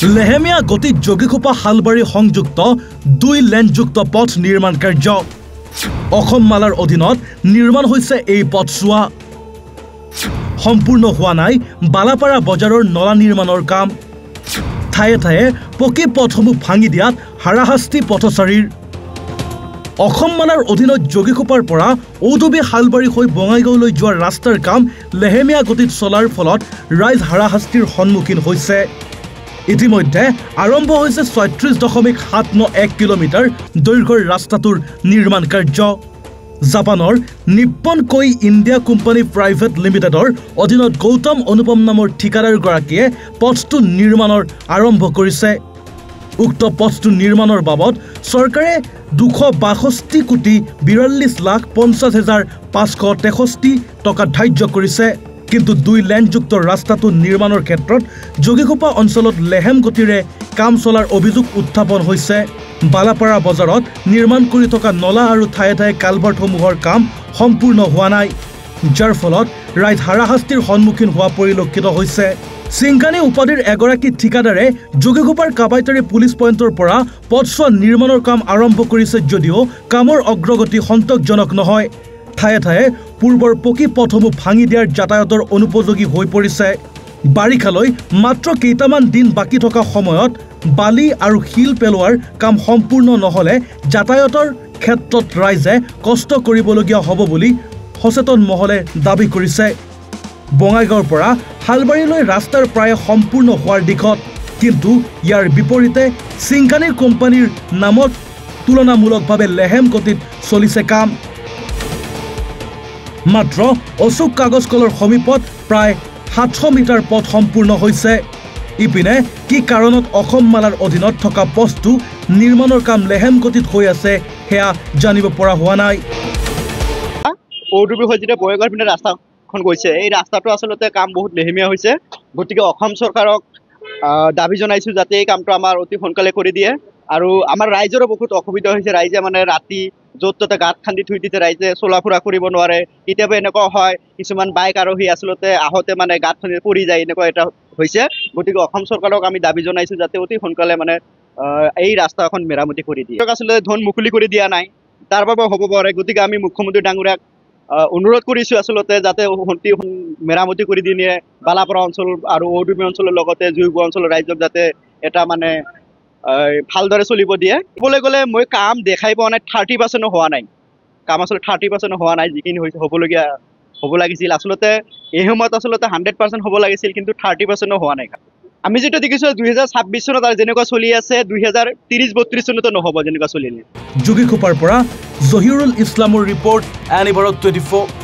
লেহেমীয়া গতিত যোগীখোপা হালবাৰী সংযুক্ত 2 লেনযুক্ত পথ নিৰ্মাণ কাৰ্য অসম মালাৰ অধীনত নিৰ্মাণ হৈছে এই পথছোৱা সম্পূৰ্ণ হোৱা নাই বালাপাৰা বজাৰৰ নলা নিৰ্মাণৰ কাম ঠায়ে ঠায়ে পকী পথসমূহ ভাঙি দিয়াত হাৰাশাস্তি পথচাৰীৰ অসম মালাৰ অধীনত যোগীখোপাৰ পৰা ঔডুবি হালবাৰী হৈ বঙাইগাঁওলৈ যোৱাৰ ৰাস্তাৰ কাম লেহেমীয়া গতিত চলাৰ ফলত ৰাইজ হাৰাশাস্তিৰ সন্মুখীন হৈছে ইতিমধ্যে আৰম্ভ হৈছে ৩৬.৭৯ কিলোমিটাৰ দৈৰ্ঘ্যৰ ৰাস্তাটোৰ নিৰ্মাণ কাৰ্য জাপানৰ নিপ্পন কৈ ইণ্ডিয়া কোম্পানী প্ৰাইভেট লিমিটেডৰ অধীনত গৌতম অনুপম নামৰ ঠিকাদাৰগৰাকীয়ে পথটো নিৰ্মাণৰ আৰম্ভ কৰিছে উক্ত পথটো নিৰ্মাণৰ বাবদ চৰকাৰে ২৬২,৪২,৫০,৫৬৩ টকা ধাৰ্য কৰিছে কিন্তু 2 লেনযুক্ত ৰাস্তাটো নিৰ্মাণৰ ক্ষেত্ৰত যোগীখোপা অঞ্চলত লেহেম গতিৰে কাম চলাৰ অভিযোগ উত্থাপন হৈছে বালাপাৰা বজাৰত নিৰ্মাণ কৰি থকা নলা আৰু ঠায়ে ঠায়ে কালভাৰ্টসমূহৰ কাম সম্পূৰ্ণ হোৱা নাই যাৰ ফলত ৰাইজ হাৰাশাস্তিৰ সন্মুখীন হোৱা পৰিলক্ষিত হৈছে সিংগানী উপাধিৰ এগৰাকী ঠিকাদাৰে যোগীখোপাৰ কাবাইতাৰী পুলিচ পইণ্টৰ পৰা পথছোৱা নিৰ্মাণৰ কাম আৰম্ভ কৰিছে যদিও কামৰ অগ্ৰগতি সন্তোষজনক নহয় ঠায়ে ঠায়ে পূৰ্বৰ পকী পথসমূহ ভাঙি দিয়াৰ যাতায়াতৰ অনুপযোগী হৈ পৰিছে বাৰিষালৈ মাত্ৰ কেইটামান দিন বাকী থকা সময়ত বালি আৰু শিল পেলোৱাৰ কাম সম্পূৰ্ণ নহ'লে যাতায়াতৰ ক্ষেত্ৰত ৰাইজে কষ্ট কৰিবলগীয়া হ'ব বুলি সচেতন মহলে দাবী কৰিছে বঙাইগাঁৱৰ পৰা হালবাৰীলৈ ৰাস্তাৰ প্ৰায় সম্পূৰ্ণ হোৱাৰ দিশত কিন্তু ইয়াৰ বিপৰীতে সিংগানী কোম্পানীৰ নামত তুলনামূলকভাৱে লেহেম গতিত চলিছে কাম মাত্ৰ অশোক কাগজ কলৰ সমীপত প্ৰায় 700 মিটাৰ পথ সম্পূৰ্ণ হৈছে ইপিনে কি কাৰণত অসম মালাৰ অধীনত থকা পথটো নিৰ্মাণৰ কাম লেহেম গতিত হৈ আছে হেয়া জানিব পৰা হোৱা নাই ঔডুবি হৈ যেতিয়া বঙাইগাঁৱৰ পিনে ৰাস্তাখন গৈছে এই ৰাস্তাটো আচলতে কাম বহুত লেহেমীয়া হৈছে গতিকে অসম চৰকাৰক দাবী জনাইছোঁ যাতে এই কামটো আমাৰ অতি সোনকালে কৰি দিয়ে আৰু আমাৰ ৰাইজৰো বহুত অসুবিধা হৈছে ৰাইজে মানে ৰাতি য'ত ত'তে গাঁত খান্দি থৈ দিছে ৰাইজে চলা ফুৰা কৰিব নোৱাৰে কেতিয়াবা এনেকুৱা হয় কিছুমান বাইক আৰোহী আচলতে আহোঁতে মানে গাঁত খান্দি পৰি যায় এনেকুৱা এটা হৈছে গতিকে অসম চৰকাৰক আমি দাবী জনাইছোঁ যাতে অতি সোনকালে মানে এই ৰাস্তাখন মেৰামতি কৰি দিয়ে আচলতে ধন মুকলি কৰি দিয়া নাই তাৰ বাবে হ'ব পাৰে গতিকে আমি মুখ্যমন্ত্ৰী ডাঙৰীয়াক অনুৰোধ কৰিছোঁ আচলতে যাতে মেৰামতি কৰি দিয়ে বালাপাৰা অঞ্চল আৰু ঔডুবি অঞ্চলৰ লগতে জুইগোৱা অঞ্চলৰ ৰাইজক যাতে এটা মানে ভালদৰে চলিব দিয়ে ক'বলৈ গ'লে মই কাম দেখাই পোৱা নাই 30% হোৱা নাই কাম আচলতে 30% হোৱা নাই যিখিনি হৈছে হ'ব লাগিছিল আচলতে এই সময়ত আচলতে 100% হ'ব লাগিছিল কিন্তু 30% হোৱা নাই আমি যেটা দেখিছোঁ 2026 চনত আৰু যেনেকুৱা চলি আছে 2030-32 চনতো নহ'ব যেনেকুৱা চলিলে যোগীখোপাৰ পৰা জহিৰুল ইছলামৰ ৰিপৰ্ট এনি ভাৰত 24